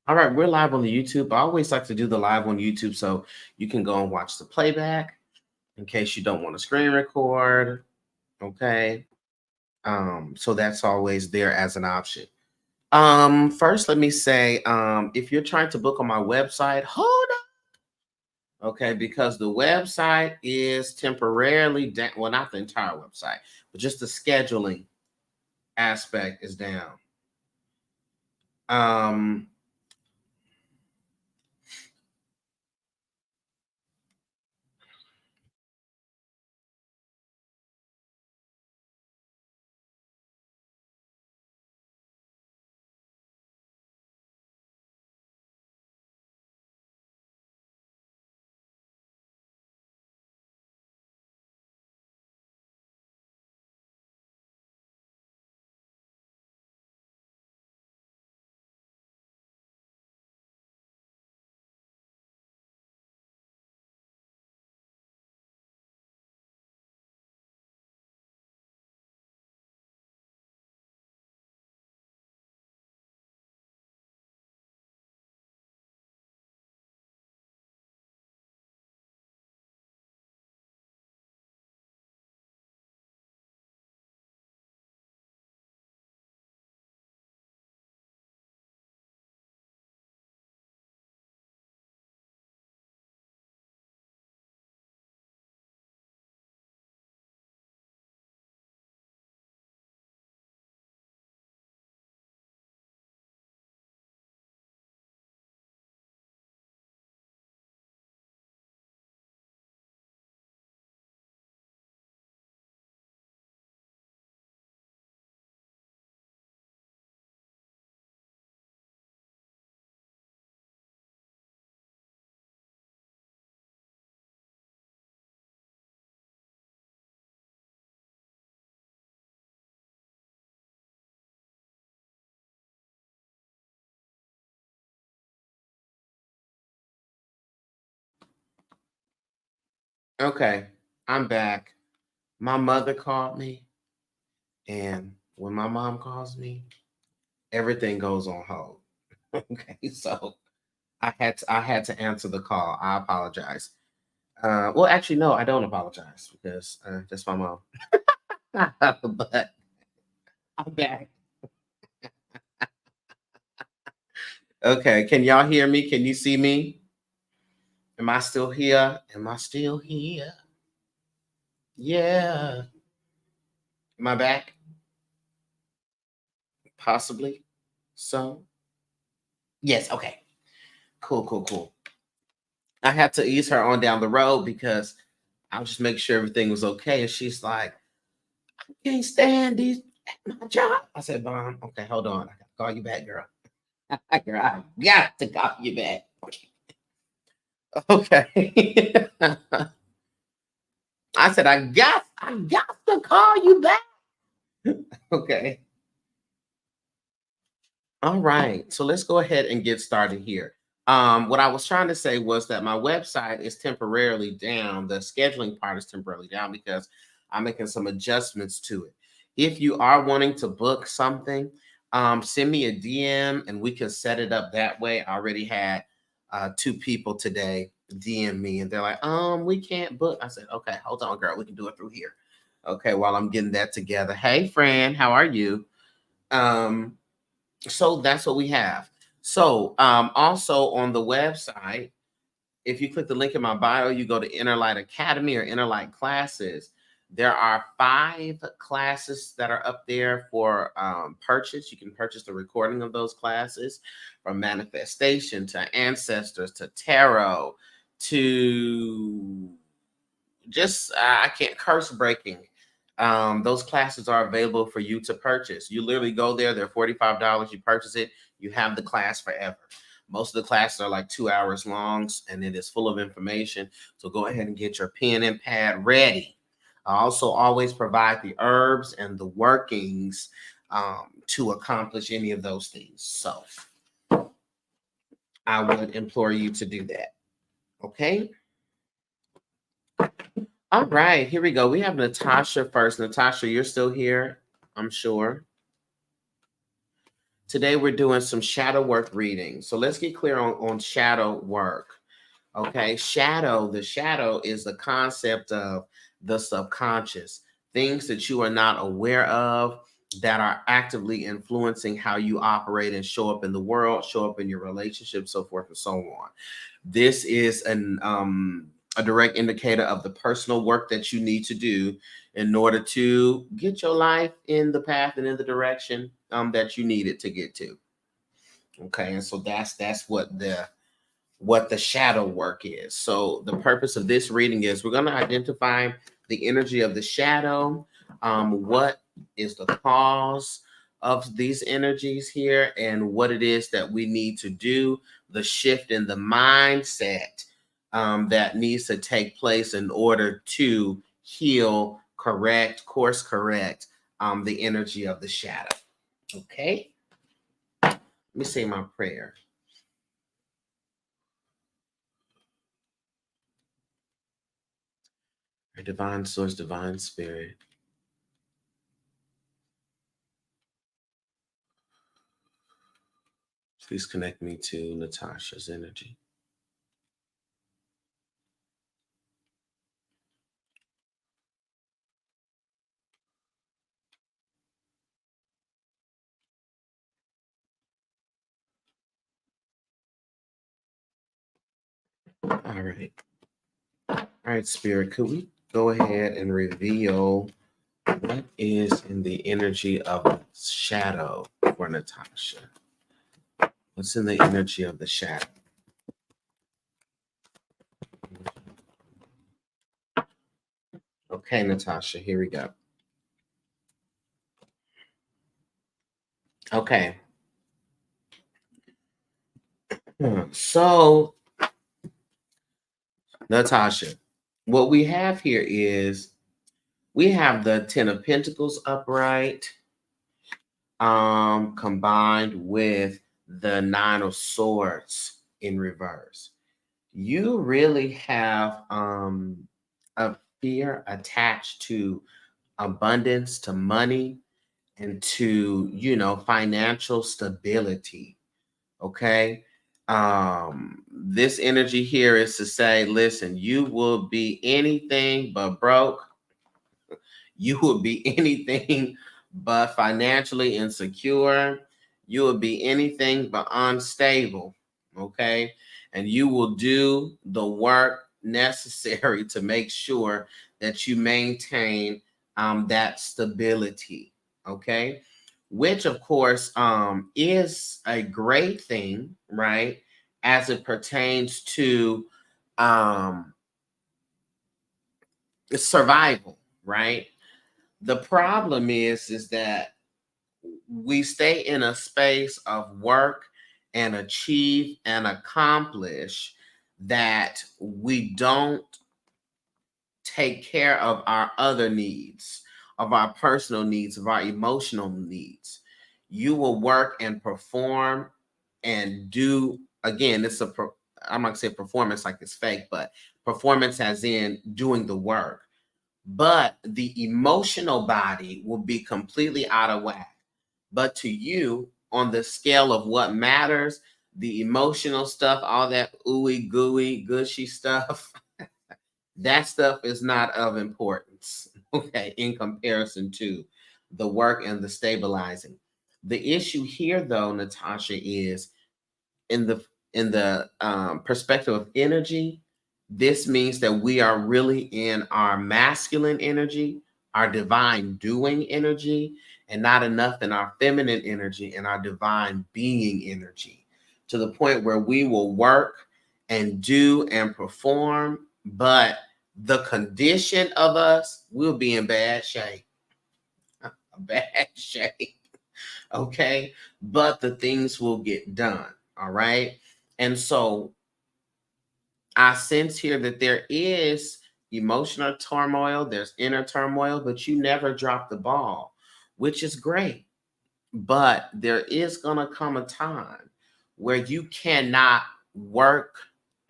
All right, we're live on the YouTube. I always like to do the live on YouTube so you can go and watch the playback in case you don't want to screen record. Okay. So that's always there as an option. First let me say, if you're trying to book on my website, hold on. Okay, because the website is temporarily down. Well, not the entire website, but just the scheduling aspect is down. Um, okay, I'm back. My mother called me, and when my mom calls me, everything goes on hold. Okay, so I had to answer the call. I apologize. Well, actually, no, I don't apologize because that's my mom. But I'm back. Okay, can y'all hear me? Can you see me? Am I still here? Am I still here? Yeah. Am I back? Possibly. So, yes. Okay. Cool. Cool. Cool. I had to ease her on down the road because I was just making sure everything was okay. And she's like, I can't stand these at my job. I said, Mom, okay, hold on. I gotta call you back, girl. Girl, I got to call you back. Okay. I said, I got to call you back. Okay. All right. So let's go ahead and get started here. What I was trying to say was that my website is temporarily down. The scheduling part is temporarily down because I'm making some adjustments to it. If you are wanting to book something, send me a DM and we can set it up that way. I already had two people today DM me and they're like, we can't book. I said, okay, hold on, girl. We can do it through here. Okay, while I'm getting that together. Hey, friend, how are you? Um, so that's what we have. So also on the website, if you click the link in my bio, you go to Inner Light Academy or Inner Light Classes. There are 5 classes that are up there for purchase. You can purchase the recording of those classes, from manifestation to ancestors to tarot to just I can't curse breaking. Those classes are available for you to purchase. You literally go there, they're $45. You purchase it, you have the class forever. Most of the classes are like 2 hours long and it is full of information. So go ahead and get your pen and pad ready. I also always provide the herbs and the workings to accomplish any of those things. So I would implore you to do that. Okay. All right, here we go. We have Natasha first. Natasha, you're still here, I'm sure. Today we're doing some shadow work reading. So let's get clear on shadow work. Okay, the shadow is the concept of the subconscious, things that you are not aware of that are actively influencing how you operate and show up in the world, show up in your relationship, so forth and so on. This is a direct indicator of the personal work that you need to do in order to get your life in the path and in the direction that you need it to get to. Okay, and so that's what the shadow work is. So the purpose of this reading is we're going to identify the energy of the shadow, what is the cause of these energies here, and what it is that we need to do, the shift in the mindset that needs to take place in order to heal, course correct the energy of the shadow. Okay, let me say my prayer. Our divine source, divine spirit, please connect me to Natasha's energy. All right. All right, Spirit, could we go ahead and reveal what is in the energy of shadow for Natasha? What's in the energy of the shadow? Okay, Natasha, here we go. Okay. So, Natasha, what we have here is we have the Ten of Pentacles upright, combined with the Nine of Swords in reverse. You really have a fear attached to abundance, to money, and to, financial stability. Okay. This energy here is to say, listen, you will be anything but broke. You will be anything but financially insecure. You will be anything but unstable. Okay. And you will do the work necessary to make sure that you maintain that stability. Okay. Which, of course, is a great thing, right? As it pertains to um, survival, right? The problem is that we stay in a space of work and achieve and accomplish that we don't take care of our other needs, of our personal needs, of our emotional needs. You will work and perform and do, again, I'm not gonna say performance like it's fake, but performance as in doing the work. But the emotional body will be completely out of whack. But to you, on the scale of what matters, the emotional stuff, all that ooey gooey, gushy stuff, that stuff is not of importance, okay, in comparison to the work and the stabilizing. The issue here, though, Natasha, is in the perspective of energy. This means that we are really in our masculine energy, our divine doing energy, and not enough in our feminine energy and our divine being energy, to the point where we will work and do and perform, but the condition of us will be in bad shape. Bad shape. Okay. But the things will get done. All right. And so I sense here that there is emotional turmoil, there's inner turmoil, but you never drop the ball, which is great. But there is going to come a time where you cannot work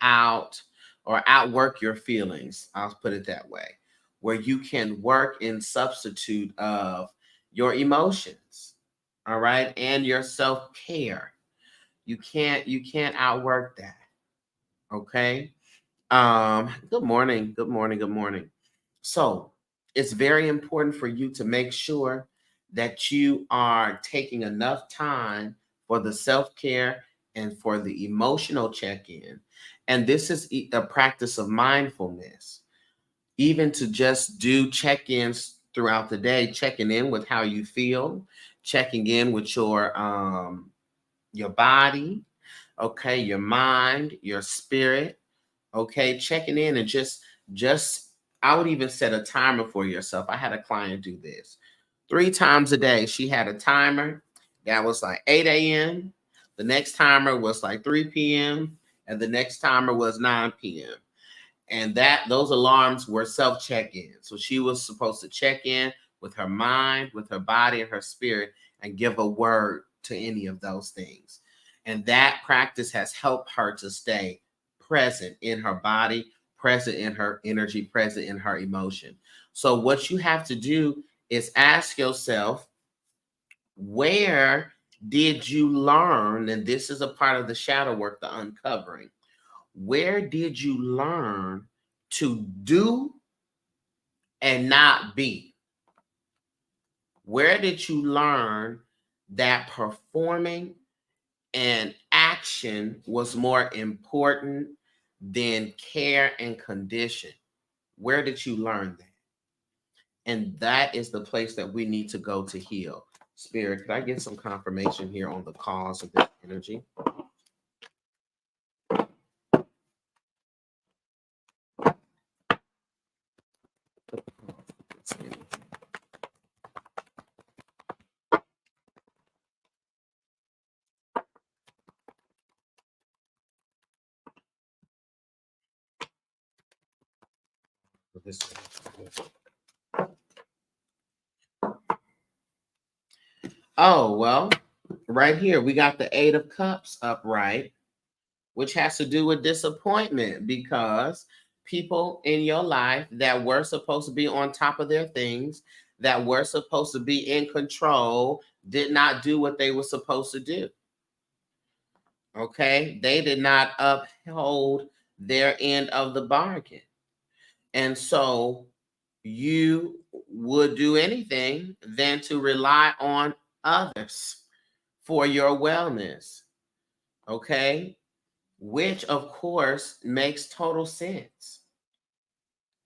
out or outwork your feelings. I'll put it that way, where you can work in substitute of your emotions. all right, and your self-care. You can't outwork that. Okay. Good morning. Good morning. Good morning. So it's very important for you to make sure that you are taking enough time for the self-care and for the emotional check-in. And this is a practice of mindfulness, even to just do check-ins throughout the day, checking in with how you feel, checking in with your body, okay, your mind, your spirit, okay, checking in, and just I would even set a timer for yourself. I had a client do this 3 times a day. She had a timer that was like 8 a.m. The next timer was like 3 p.m. and the next timer was 9 p.m. And that those alarms were self check-in. So she was supposed to check in with her mind, with her body, and her spirit, and give a word to any of those things. And that practice has helped her to stay present in her body, present in her energy, present in her emotion. So what you have to do is ask yourself, where did you learn? And this is a part of the shadow work, the uncovering. Where did you learn to do and not be? Where did you learn that performing and action was more important than care and condition? Where did you learn that? And that is the place that we need to go to heal. Spirit, could I get some confirmation here on the cause of this energy? This Oh, well, right here, we got the 8 of Cups upright, which has to do with disappointment, because people in your life that were supposed to be on top of their things, that were supposed to be in control, did not do what they were supposed to do. Okay. They did not uphold their end of the bargain. And so you would do anything than to rely on others for your wellness. Okay. Which, of course, makes total sense.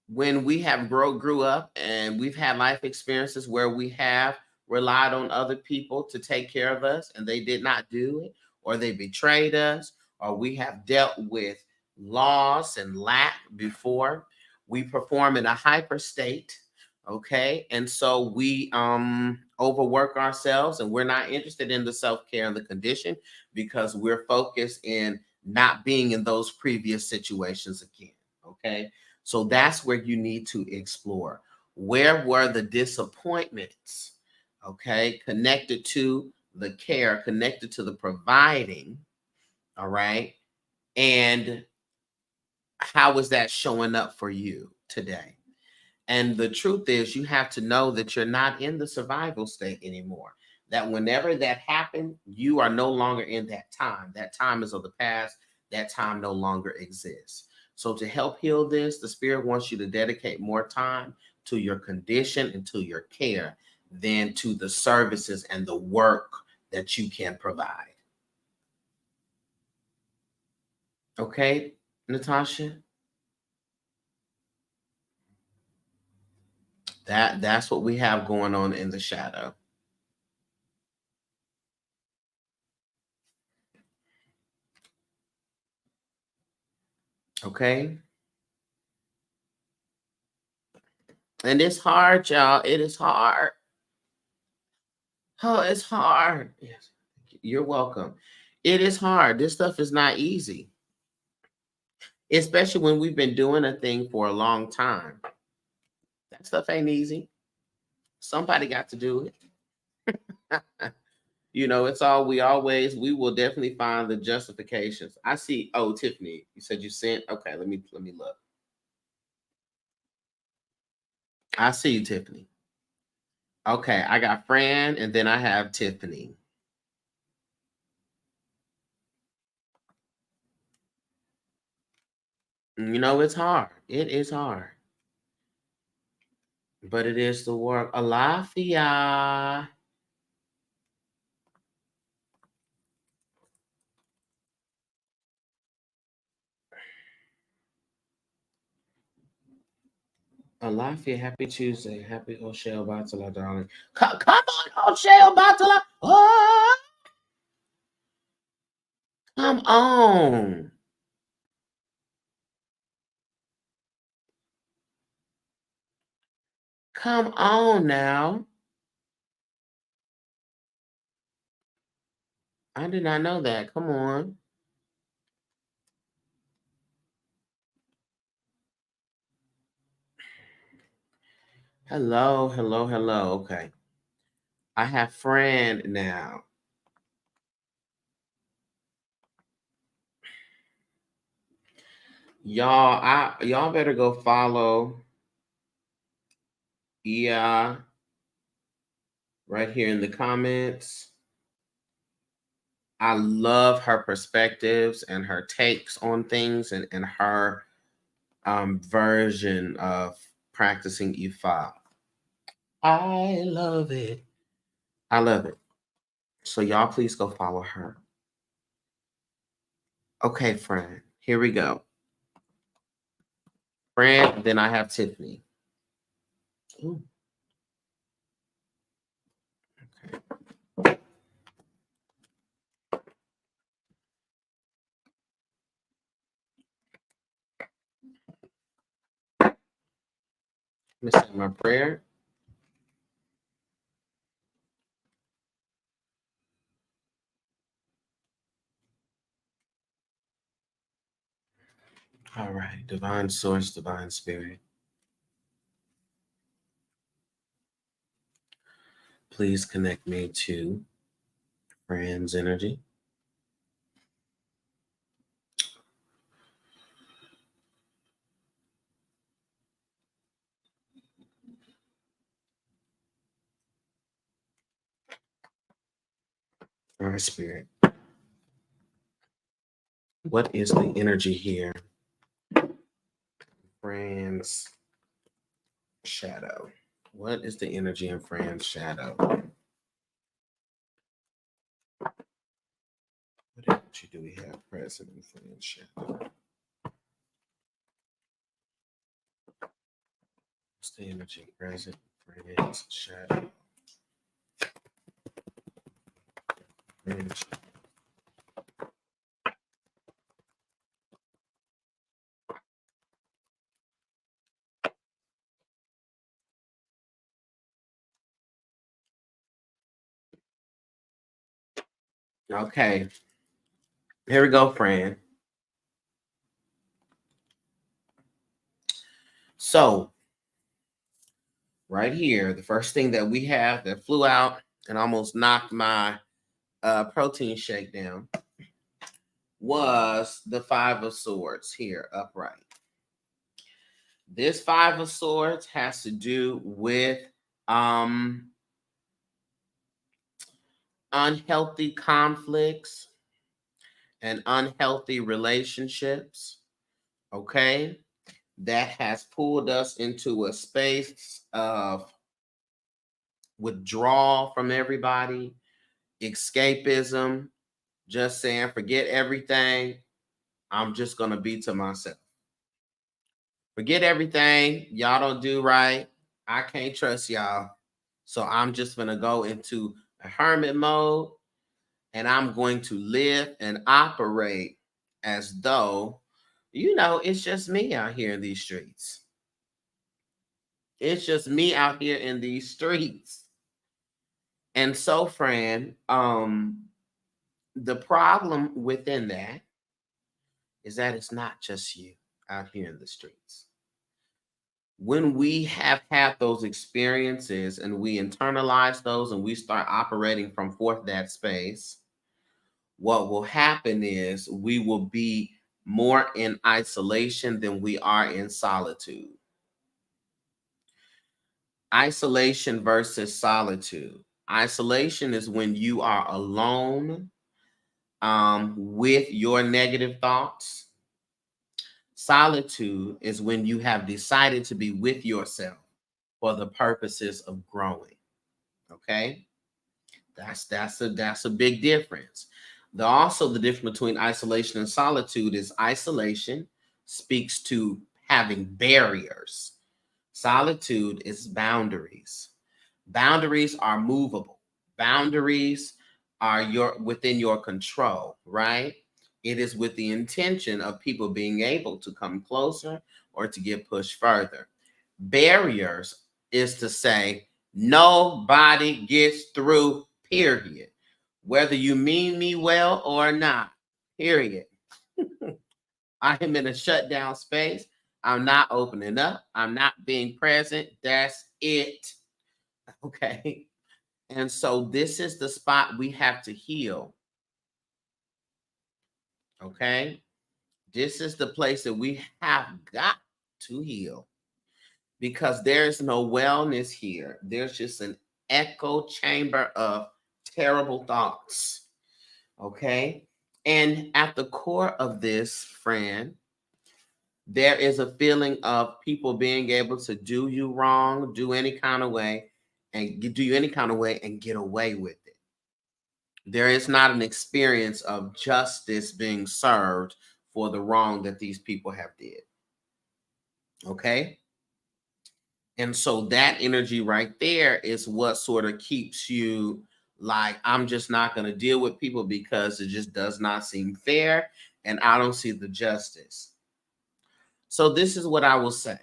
When we have grew up and we've had life experiences where we have relied on other people to take care of us and they did not do it, or they betrayed us, or we have dealt with loss and lack before, we perform in a hyper state. Okay. And so we overwork ourselves, and we're not interested in the self-care and the condition because we're focused in not being in those previous situations again. Okay. So that's where you need to explore. Where were the disappointments? Okay, connected to the care, connected to the providing. All right. And how is that showing up for you today? And the truth is, you have to know that you're not in the survival state anymore. That whenever that happened, you are no longer in that time. That time is of the past. That time no longer exists. So, to help heal this, the Spirit wants you to dedicate more time to your condition and to your care than to the services and the work that you can provide. Okay, Natasha? That's what we have going on in the shadow. Okay. And it's hard, y'all. It is hard. Oh, it's hard. Yes. You're welcome. It is hard. This stuff is not easy, especially when we've been doing a thing for a long time. That stuff ain't easy. Somebody got to do it. It's all we will definitely find the justifications. I see. Oh, Tiffany, you said you sent. Okay, let me look. I see you, Tiffany. Okay, I got Fran and then I have Tiffany. You know, it's hard. It is hard. But it is the work. Alafia. Alafia, happy Tuesday. Happy O'Shea Batala, darling. Come on, O'Shea Batala. Oh, come on. Come on now. I did not know that. Come on. Hello, hello, hello. Okay. I have Fran now. Y'all better go follow Ia right here in the comments. I love her perspectives and her takes on things and her version of practicing Ifa. I love it. I love it. So y'all please go follow her. Okay, Fran. Here we go. Fran, then I have Tiffany. Ooh. Okay. Let me say my prayer. All right. Divine source, divine spirit. Please connect me to Fran's energy. All right, spirit. What is the energy here? Fran's shadow. What is the energy in Fran's shadow? What energy do we have present in Fran's shadow? What's the energy present in Fran's shadow? Fran's shadow. Okay. Here we go, Fran. So, right here, the first thing that we have that flew out and almost knocked my protein shake down was the Five of Swords here upright. This Five of Swords has to do with unhealthy conflicts and unhealthy relationships. Okay. That has pulled us into a space of withdrawal from everybody, escapism, just saying, forget everything. I'm just going to be to myself. Forget everything y'all don't do right. I can't trust y'all. So I'm just going to go into a hermit mode and I'm going to live and operate as though, it's just me out here in these streets. It's just me out here in these streets. And so, Fran, the problem within that is that it's not just you out here in the streets. When we have had those experiences and we internalize those and we start operating from forth that space, what will happen is we will be more in isolation than we are in solitude. Isolation versus solitude. Isolation is when you are alone with your negative thoughts. Solitude is when you have decided to be with yourself for the purposes of growing. Okay, that's a big difference. Also, the difference between isolation and solitude is isolation speaks to having barriers. Solitude is boundaries. Boundaries are movable. Boundaries are within your control, right? It is with the intention of people being able to come closer or to get pushed further. Barriers is to say nobody gets through, period. Whether you mean me well or not, period. I am in a shutdown space. I'm not opening up. I'm not being present. That's it. Okay. And so this is the spot we have to heal. Okay. This is the place that we have got to heal because there's no wellness here. There's just an echo chamber of terrible thoughts. Okay. And at the core of this, friend, there is a feeling of people being able to do you wrong, do any kind of way, and do you any kind of way and get away with it. There is not an experience of justice being served for the wrong that these people have did. Okay? And so that energy right there is what sort of keeps you like, I'm just not going to deal with people because it just does not seem fair and I don't see the justice. So this is what I will say.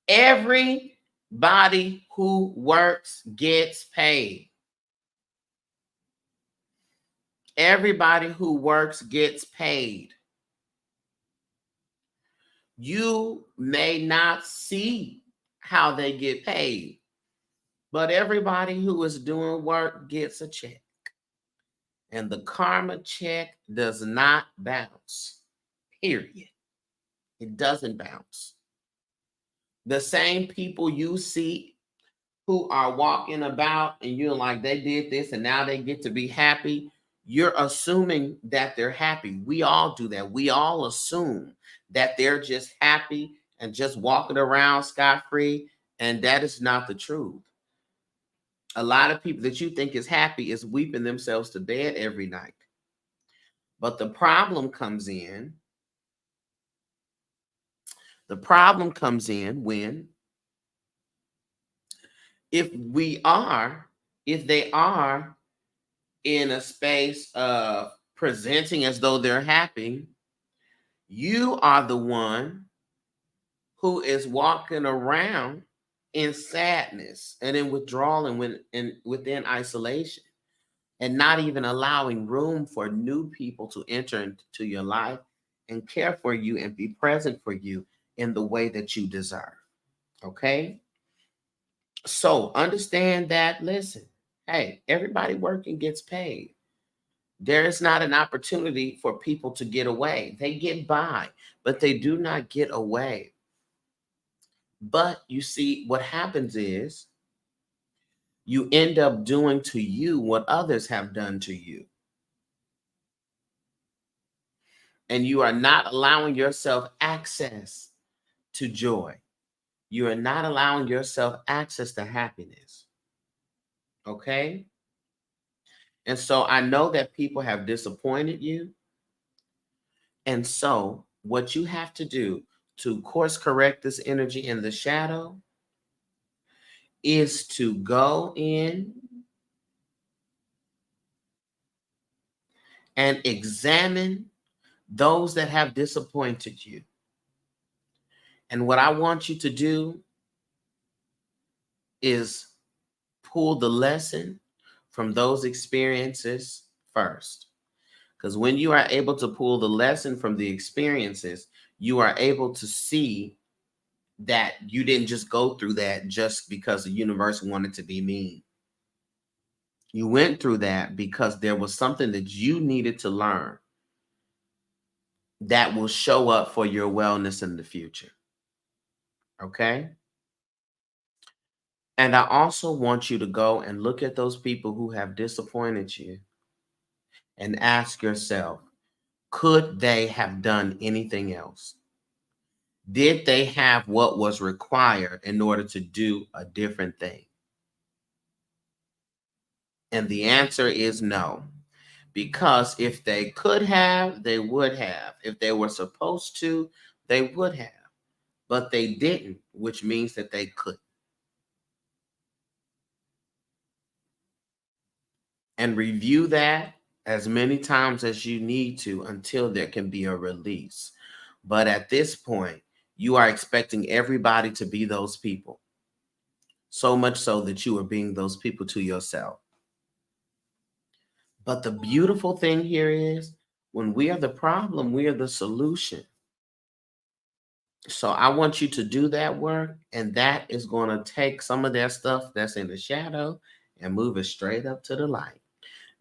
Everybody who works gets paid. Everybody who works gets paid. You may not see how they get paid, but everybody who is doing work gets a check. And the karma check does not bounce, period. It doesn't bounce. The same people you see who are walking about and you're like, they did this and now they get to be happy. You're assuming that they're happy. We all do that. We all assume that they're just happy and just walking around scot-free. And that is not the truth. A lot of people that you think is happy is weeping themselves to bed every night. But the problem comes in. The problem comes in when if they are in a space of presenting as though they're happy, you are the one who is walking around in sadness and in withdrawal and within isolation and not even allowing room for new people to enter into your life and care for you and be present for you in the way that you deserve. Okay? So understand that, listen, hey, everybody working gets paid. There is not an opportunity for people to get away. They get by, but they do not get away. But you see, what happens is you end up doing to you what others have done to you. And you are not allowing yourself access to joy. You are not allowing yourself access to happiness. Okay? And so I know that people have disappointed you. And so what you have to do to course correct this energy in the shadow is to go in and examine those that have disappointed you. And what I want you to do is pull the lesson from those experiences first. Because when you are able to pull the lesson from the experiences, you are able to see that you didn't just go through that just because the universe wanted to be mean. You went through that because there was something that you needed to learn that will show up for your wellness in the future. Okay? And I also want you to go and look at those people who have disappointed you and ask yourself, could they have done anything else? Did they have what was required in order to do a different thing? And the answer is no. Because if they could have, they would have. If they were supposed to, they would have. But they didn't, which means that they couldn't. And review that as many times as you need to until there can be a release. But at this point, you are expecting everybody to be those people. So much so that you are being those people to yourself. But the beautiful thing here is when we are the problem, we are the solution. So I want you to do that work, and that is going to take some of that stuff that's in the shadow and move it straight up to the light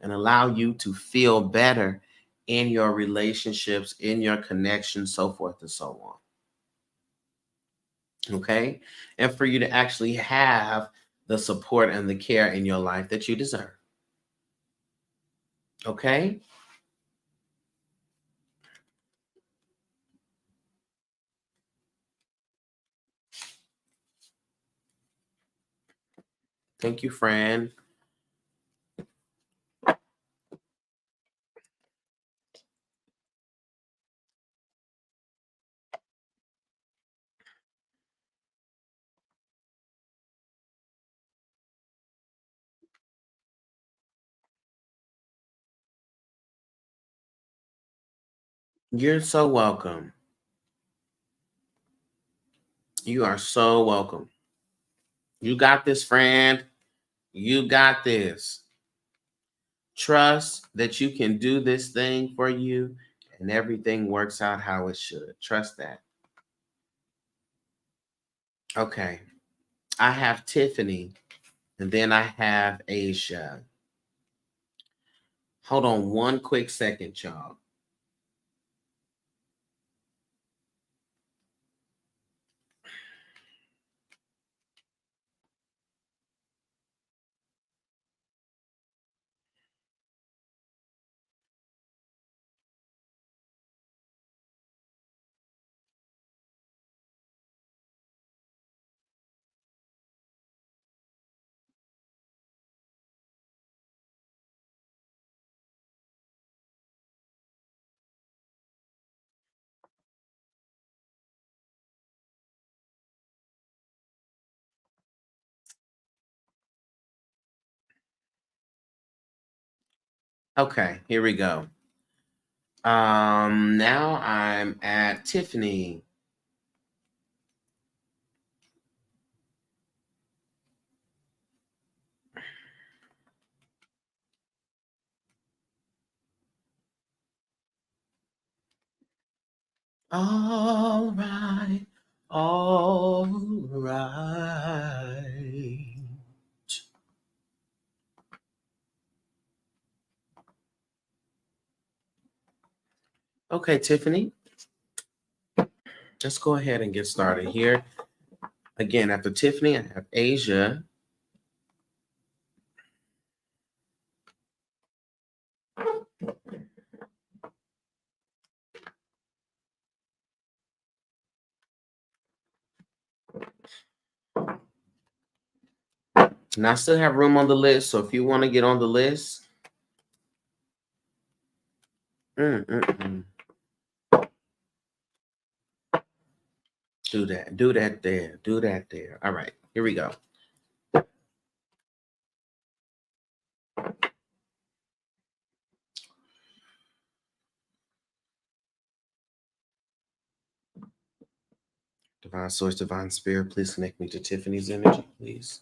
and allow you to feel better in your relationships, in your connections, so forth and so on. Okay. And for you to actually have the support and the care in your life that you deserve. Okay. Thank you, Fran. You're so welcome. You are so welcome. You got this, friend. You got this. Trust that you can do this thing for you and everything works out how it should. Trust that. Okay. I have Tiffany and then I have Asia. Hold on one quick second, y'all. Okay, here we go. Now I'm at Tiffany. All right. All right. Okay, Tiffany, let's go ahead and get started here. Again, after Tiffany, I have Asia. And I still have room on the list. So if you want to get on the list, mm, mm, mm. do that. Do that there. Do that there. All right, here we go. Divine Source, Divine Spirit, please connect me to Tiffany's energy, please.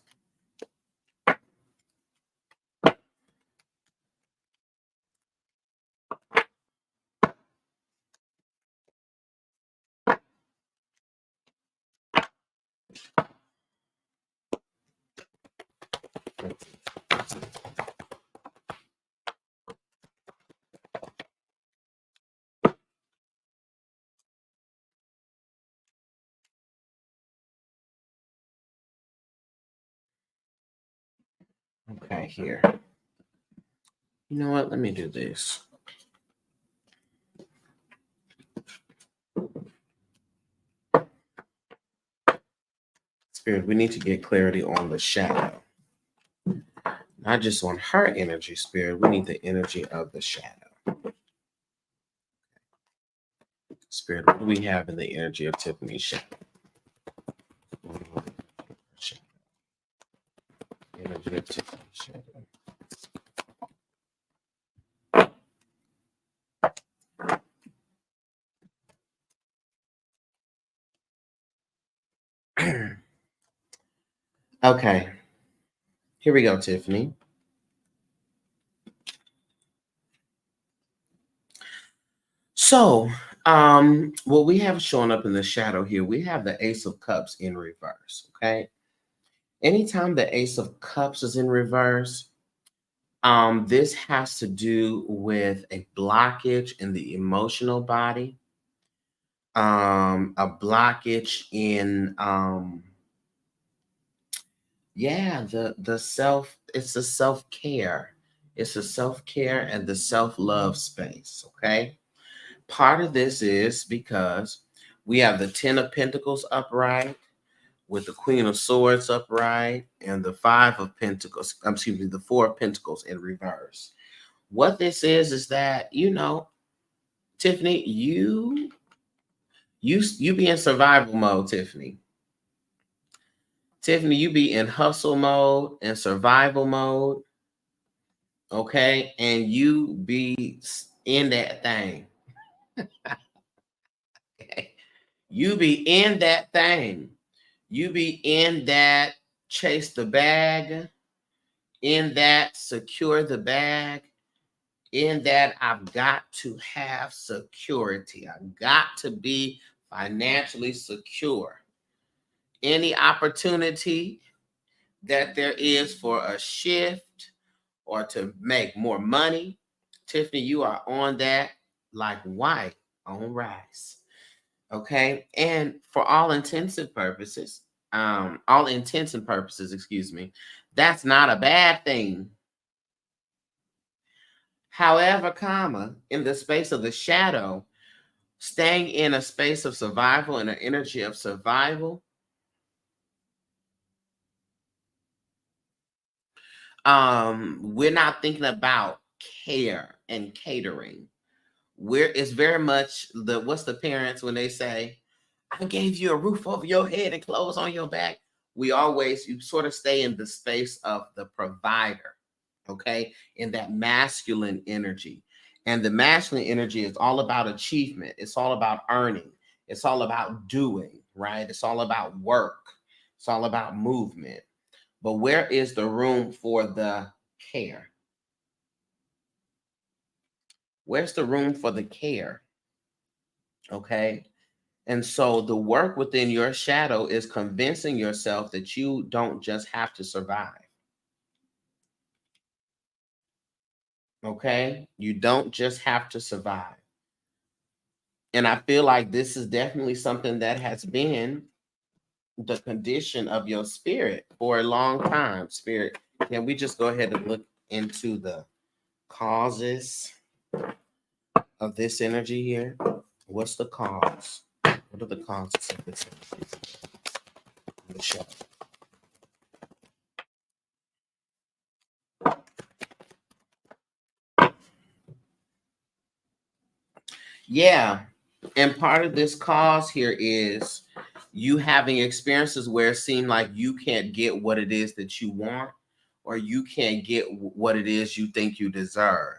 Okay, here. You know what? Let me do this. Spirit, we need to get clarity on the shadow. Not just on her energy, Spirit. We need the energy of the shadow. Spirit, what do we have in the energy of Tiffany's shadow? Energy of Tiffany's shadow. Okay, here we go, Tiffany. So, what we have showing up in the shadow here, we have the Ace of Cups in reverse. Okay, anytime the Ace of Cups is in reverse, this has to do with a blockage in the emotional body, a blockage in the self. It's a self-care. It's a self-care and the self-love space. Okay, part of this is because we have the Ten of Pentacles upright with the Queen of Swords upright and the Five of Pentacles, excuse me, the Four of Pentacles in reverse. What this is that, Tiffany, you be in survival mode, Tiffany. Tiffany, you be in hustle mode and survival mode, okay? And you be in that thing. Okay? You be in that thing. You be in that chase the bag, in that secure the bag, in that I've got to have security. I've got to be financially secure. Any opportunity that there is for a shift or to make more money, Tiffany, you are on that like white on rice. Okay. And for all intents and purposes, excuse me, that's not a bad thing. However, in the space of the shadow, staying in a space of survival and an energy of survival, we're not thinking about care and catering. It's very much what's the parents when they say, I gave you a roof over your head and clothes on your back. You sort of stay in the space of the provider, okay, in that masculine energy. And the masculine energy is all about achievement. It's all about earning. It's all about doing, right? It's all about work. It's all about movement. But where is the room for the care? Where's the room for the care? Okay. And so the work within your shadow is convincing yourself that you don't just have to survive. Okay. You don't just have to survive. And I feel like this is definitely something that has been the condition of your spirit for a long time. Spirit, can we just go ahead and look into the causes of this energy here? What's the cause? What are the causes of this energy in the shadow? Yeah. And part of this cause here is you having experiences where it seemed like you can't get what it is that you want, or you can't get what it is you think you deserve.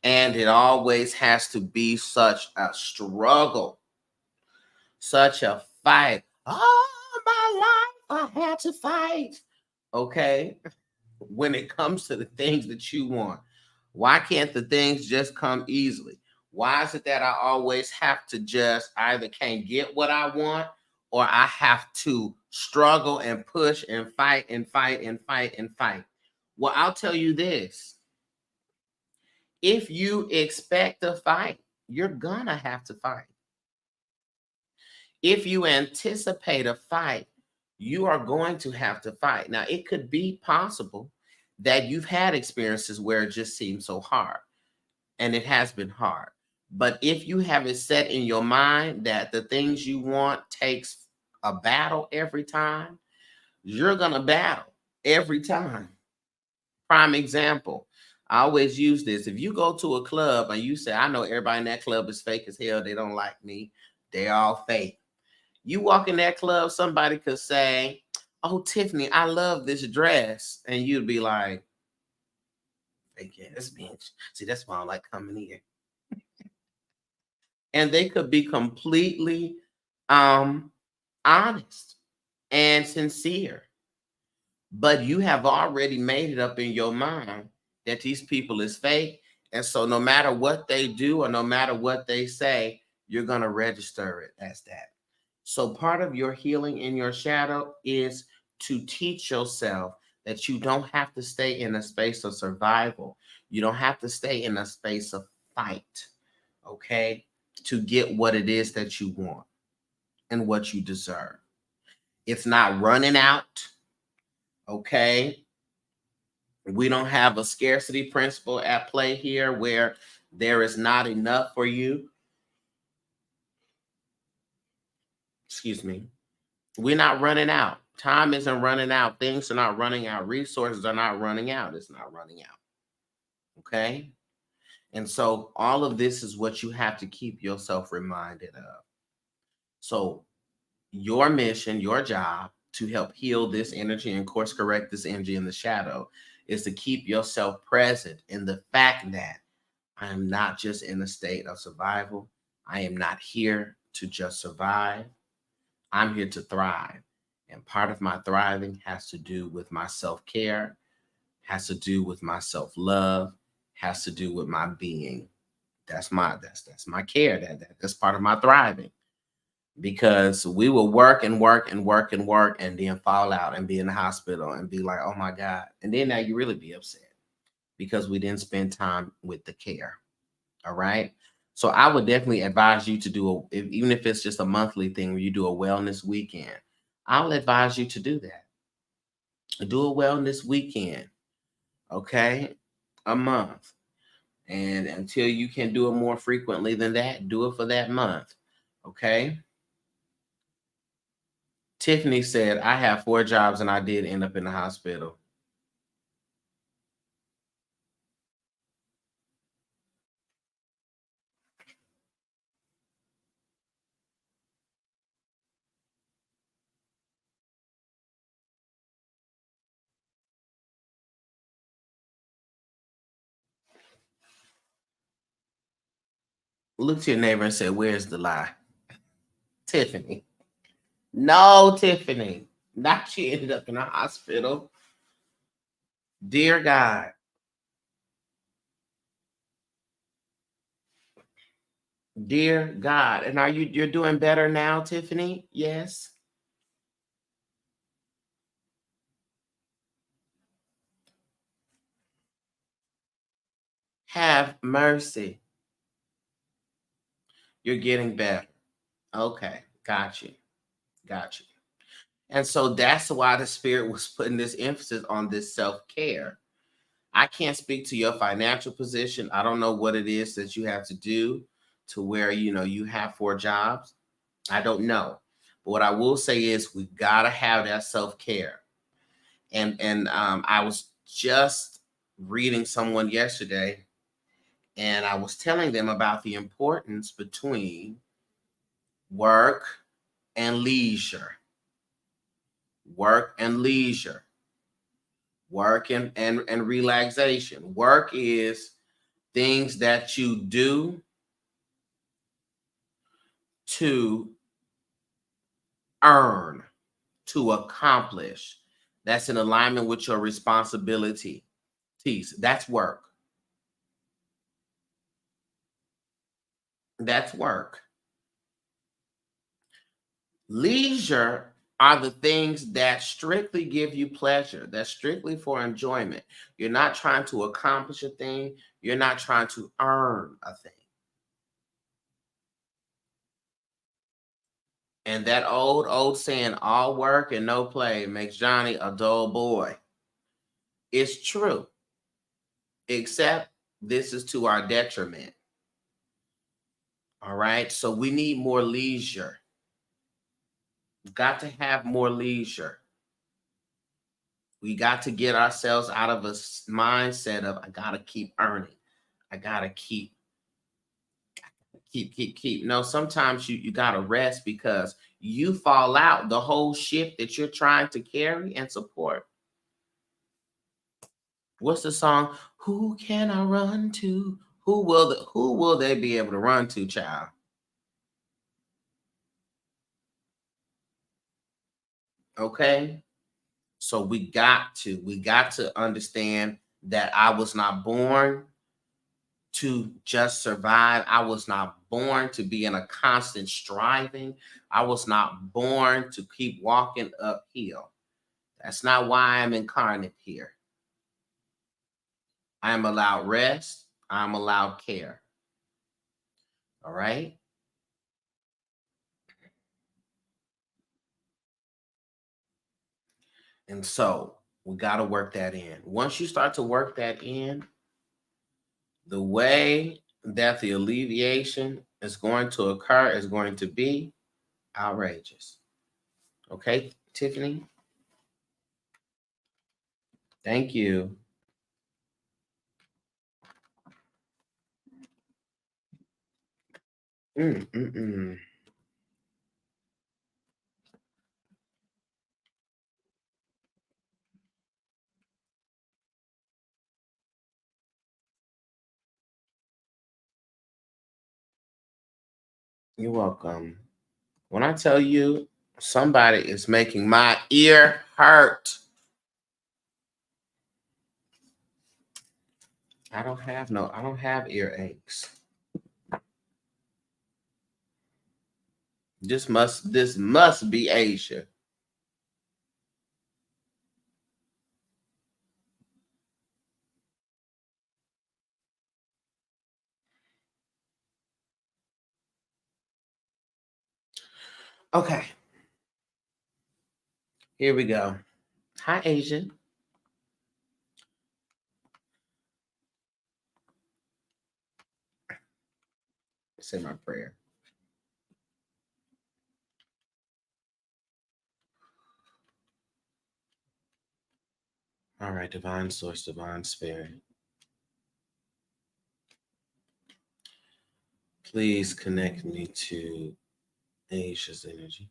And it always has to be such a struggle, such a fight. All my life, I had to fight. Okay. When it comes to the things that you want, why can't the things just come easily? Why is it that I always have to just either can't get what I want, or I have to struggle and push and fight and fight and fight and fight? Well, I'll tell you this. If you expect to fight, you're gonna have to fight. If you anticipate a fight, you are going to have to fight. Now, it could be possible that you've had experiences where it just seems so hard, and it has been hard. But if you have it set in your mind that the things you want takes a battle every time, you're going to battle every time. Prime example. I always use this. If you go to a club and you say, I know everybody in that club is fake as hell, they don't like me, they're all fake. You walk in that club, somebody could say, oh, Tiffany, I love this dress. And you'd be like, fake ass bitch. See, that's why I don't like coming here. And they could be completely honest and sincere. But you have already made it up in your mind that these people is fake. And so no matter what they do or no matter what they say, you're going to register it as that. So part of your healing in your shadow is to teach yourself that you don't have to stay in a space of survival. You don't have to stay in a space of fight, okay, to get what it is that you want and what you deserve. It's not running out, okay? We don't have a scarcity principle at play here where there is not enough for you. Excuse me. We're not running out. Time isn't running out. Things are not running out. Resources are not running out. It's not running out. Okay? And so all of this is what you have to keep yourself reminded of. So your mission, your job to help heal this energy and course correct this energy in the shadow is to keep yourself present in the fact that I am not just in a state of survival. I am not here to just survive. I'm here to thrive. And part of my thriving has to do with my self-care, has to do with my self-love, has to do with my being. That's my care. That's part of my thriving. Because we will work and work and work and work and then fall out and be in the hospital and be like, oh my God. And then now you really be upset because we didn't spend time with the care. All right. So I would definitely advise you to do even if it's just a monthly thing where you do a wellness weekend. I'll advise you to do that. Do a wellness weekend, okay? A month. And until you can do it more frequently than that, do it for that month, okay? Tiffany said, I have 4 jobs and I did end up in the hospital. Look to your neighbor and say, where's the lie? Tiffany. No, Tiffany. Not she ended up in the hospital. Dear God. Dear God. And you're doing better now, Tiffany? Yes. Have mercy. You're getting better. Okay. Got you. Got you. And so that's why the spirit was putting this emphasis on this self-care. I can't speak to your financial position. I don't know what it is that you have to do to where you have 4 jobs. I don't know. But what I will say is we gotta have that self-care. And I was just reading someone yesterday, and I was telling them about the importance between work and leisure. Work and leisure. Work and relaxation. Work is things that you do to earn, to accomplish. That's in alignment with your responsibility. That's work. That's work. Leisure are the things that strictly give you pleasure. That's strictly for enjoyment. You're not trying to accomplish a thing. You're not trying to earn a thing. And that old saying, all work and no play makes Johnny a dull boy. It's true, except this is to our detriment. All right. So we need more leisure. We've got to have more leisure. We got to get ourselves out of a mindset of, I got to keep earning. I got to keep. No, sometimes you got to rest because you fall out the whole ship that you're trying to carry and support. What's the song? Who can I run to? Who will they be able to run to, child? Okay. So we got to understand that I was not born to just survive. I was not born to be in a constant striving. I was not born to keep walking uphill. That's not why I'm incarnate here. I am allowed rest. I'm allowed care. All right. And so we got to work that in. Once you start to work that in, the way that the alleviation is going to occur is going to be outrageous. Okay, Tiffany? Thank you. Mm-mm-mm. You're welcome. When I tell you somebody is making my ear hurt, I don't have earaches. This must be Asia. Okay, here we go. Hi, Asia. Say my prayer. All right, divine source, divine spirit. Please connect me to Asia's energy.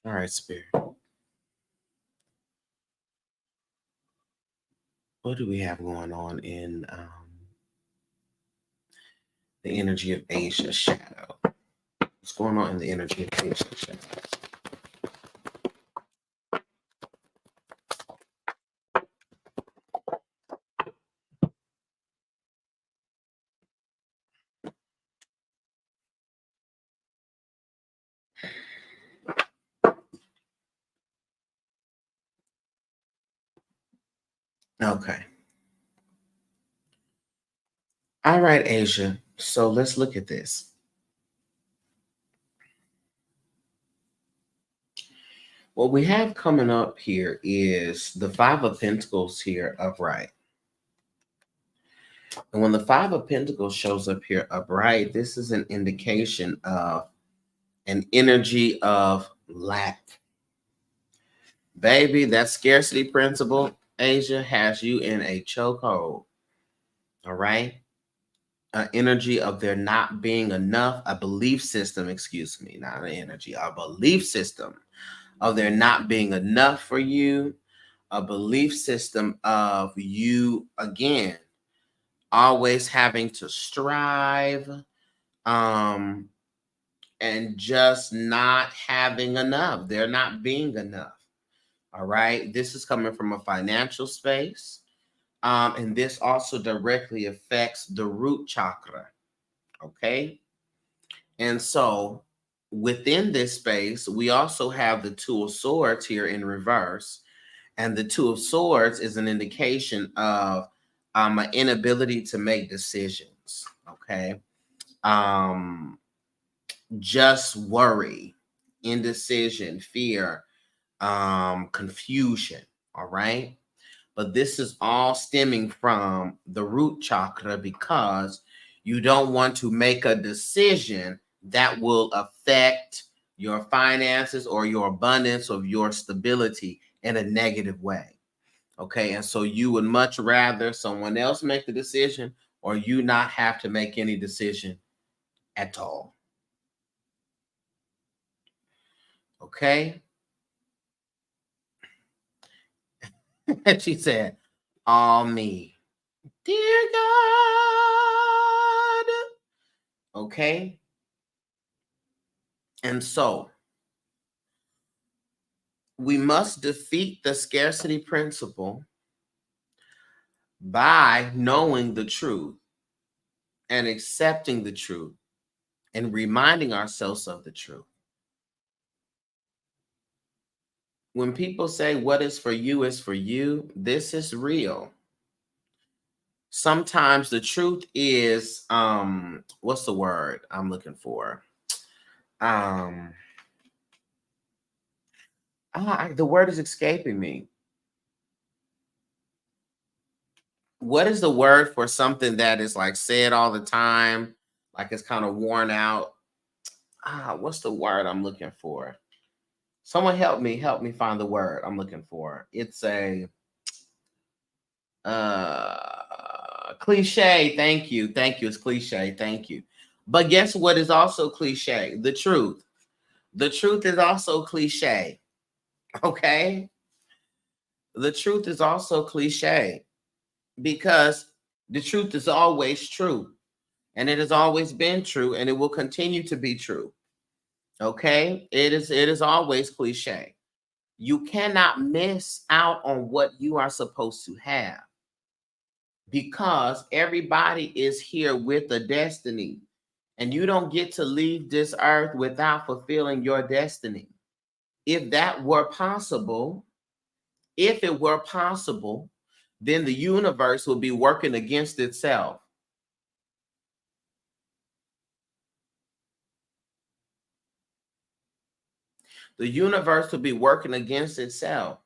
All right, spirit. What do we have going on in the energy of Asia's shadow? What's going on in the energy of Asia's shadow? Okay. All right, Asia. So let's look at this. What we have coming up here is the Five of Pentacles here upright. And when the Five of Pentacles shows up here upright, this is an indication of an energy of lack. Baby, that scarcity principle, Asia, has you in a chokehold. All right. An energy of there not being enough, a belief system, excuse me, not an energy, a belief system of there not being enough for you, a belief system of you, again, always having to strive, um, and just not having enough. They're not being enough. All right. This is coming from a financial space. And this also directly affects the root chakra. Okay. And so within this space, we also have the Two of Swords here in reverse. And the Two of Swords is an indication of an inability to make decisions. Okay. Um, just worry, indecision, fear, confusion. All right. But this is all stemming from the root chakra because you don't want to make a decision that will affect your finances or your abundance or your stability in a negative way. Okay. And so you would much rather someone else make the decision or you not have to make any decision at all. Okay. And she said, all me. Dear God. Okay. And so we must defeat the scarcity principle by knowing the truth and accepting the truth and reminding ourselves of the truth. When people say what is for you is for you, this is real. Sometimes the truth is what's the word I'm looking for? Um the word is escaping me. What is the word for something that is like said all the time, like it's kind of worn out? What's the word I'm looking for? Someone help me find the word I'm looking for. It's a cliche. Thank you. Thank you. It's cliche. Thank you. But guess what is also cliche? The truth. The truth is also cliche. Okay? The truth is also cliche because the truth is always true. And it has always been true and it will continue to be true. Okay? It is always cliche. You cannot miss out on what you are supposed to have because everybody is here with a destiny and you don't get to leave this earth without fulfilling your destiny. If that were possible, if it were possible, then the universe would be working against itself. The universe would be working against itself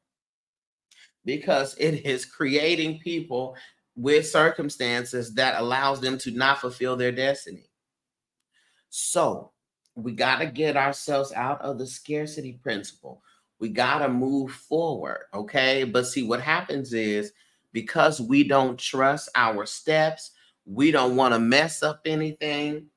because it is creating people with circumstances that allows them to not fulfill their destiny. So we got to get ourselves out of the scarcity principle. We got to move forward. Okay. But see, what happens is because we don't trust our steps, we don't want to mess up anything.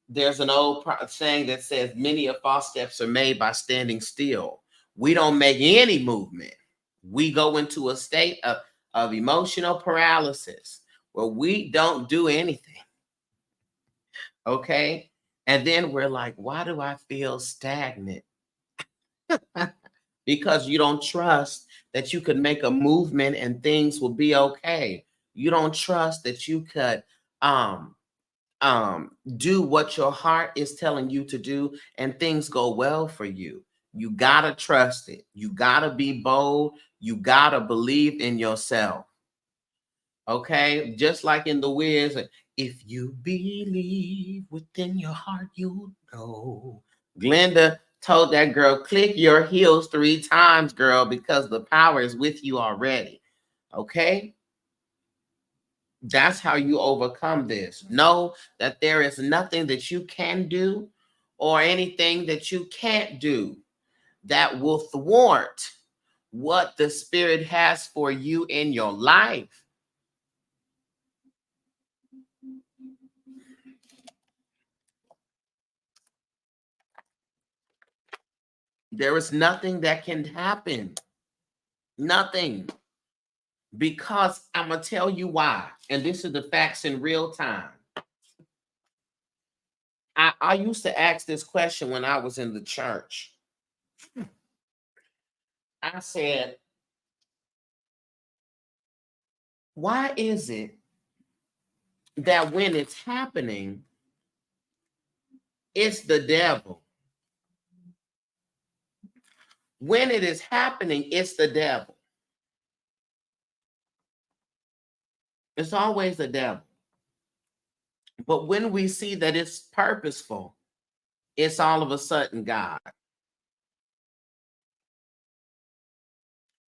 There's an old saying that says many of false steps are made by standing still. We don't make any movement. We go into a state of emotional paralysis where we don't do anything. Okay. And then we're like, why do I feel stagnant? Because you don't trust that you could make a movement and things will be okay. You don't trust that you could um do what your heart is telling you to do and things go well for you. You gotta trust it. You gotta be bold. You gotta believe in yourself. Okay, just like in the Wiz, if you believe within your heart, you'll know. Glenda told that girl, click your heels 3 times, girl, because the power is with you already. Okay, that's how you overcome this. Know that there is nothing that you can do or anything that you can't do that will thwart what the Spirit has for you in your life. There is nothing that can happen. Nothing. Because I'm going to tell you why. And this is the facts in real time. I used to ask this question when I was in the church. I said, why is it that when it's happening, it's the devil? When it is happening, it's the devil. It's always the devil. But when we see that it's purposeful, it's all of a sudden God.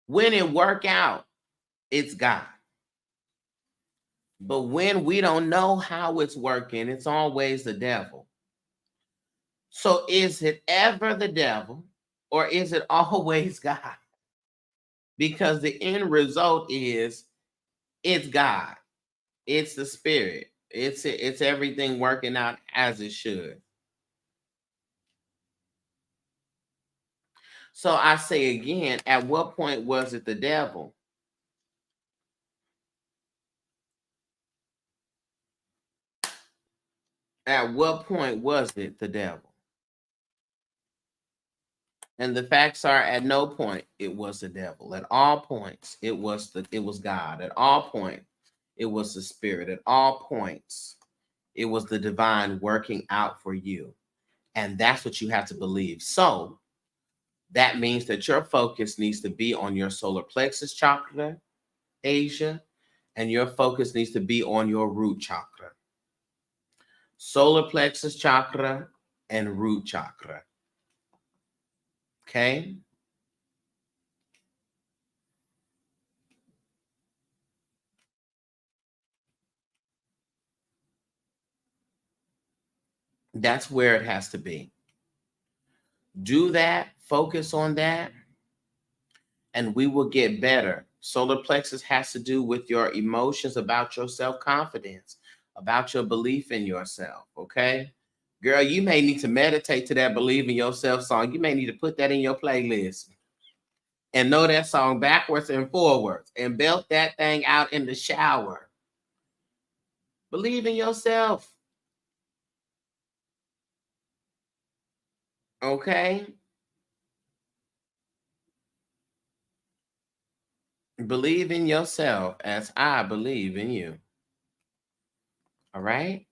When it work out, it's God. But when we don't know how it's working, it's always the devil. So is it ever the devil or is it always God? Because the end result is it's God. It's the spirit. It's everything working out as it should. So I say again, at what point was it the devil? At what point was it the devil? And the facts are, at no point it was the devil. At all points, it was God. At all points, it was the spirit. At all points, it was the divine working out for you. And that's what you have to believe. So that means that your focus needs to be on your solar plexus chakra, Asia, and your focus needs to be on your root chakra. Solar plexus chakra and root chakra. Okay? That's where it has to be. Do that, focus on that, and we will get better. Solar plexus has to do with your emotions about your self-confidence, about your belief in yourself, okay? Girl, you may need to meditate to that believe in yourself song. You may need to put that in your playlist and know that song backwards and forwards and belt that thing out in the shower. Believe in yourself. Okay? Believe in yourself as I believe in you. All right?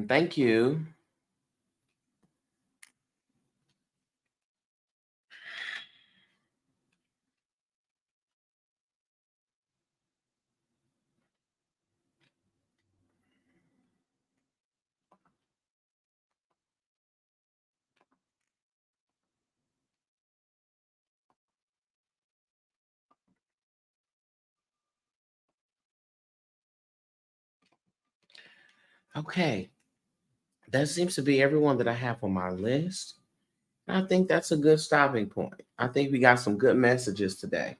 Thank you. Okay. That seems to be everyone that I have on my list. I think that's a good stopping point. I think we got some good messages today.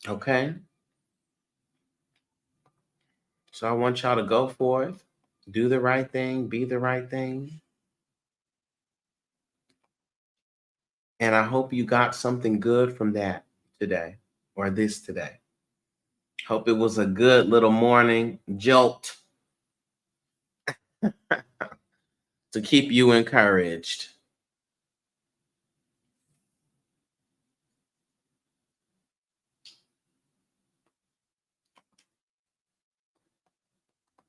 Okay. So I want y'all to go forth, do the right thing, be the right thing. And I hope you got something good from that today or this today. Hope it was a good little morning jolt to keep you encouraged.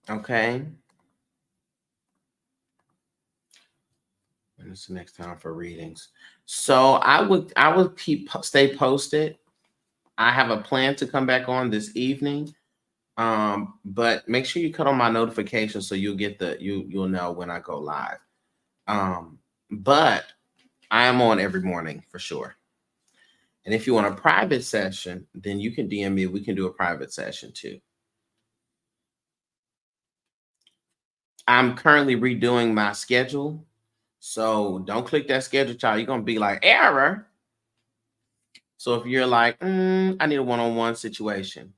Okay. And it's the next time for readings. So I would stay posted. I have a plan to come back on this evening. But make sure you cut on my notifications so you'll get you'll know when I go live. But I am on every morning for sure. And if you want a private session, then you can DM me. We can do a private session too. I'm currently redoing my schedule. So don't click that schedule, child. You're gonna be like error. So if you're like, I need a one-on-one situation,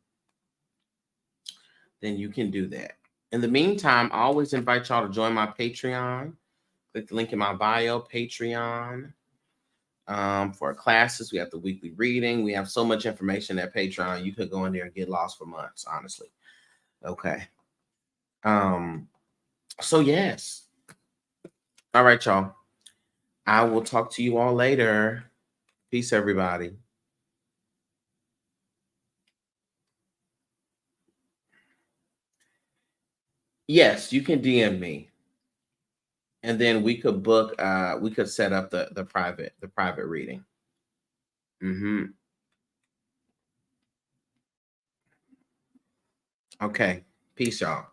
then you can do that. In the meantime, I always invite y'all to join my Patreon. Click the link in my bio, Patreon. For classes, we have the weekly reading. We have so much information at Patreon. You could go in there and get lost for months, honestly. Okay. So yes. All right, y'all. I will talk to you all later. Peace, everybody. Yes, you can DM me. And then we could book, we could set up the private reading. Okay. Peace, y'all.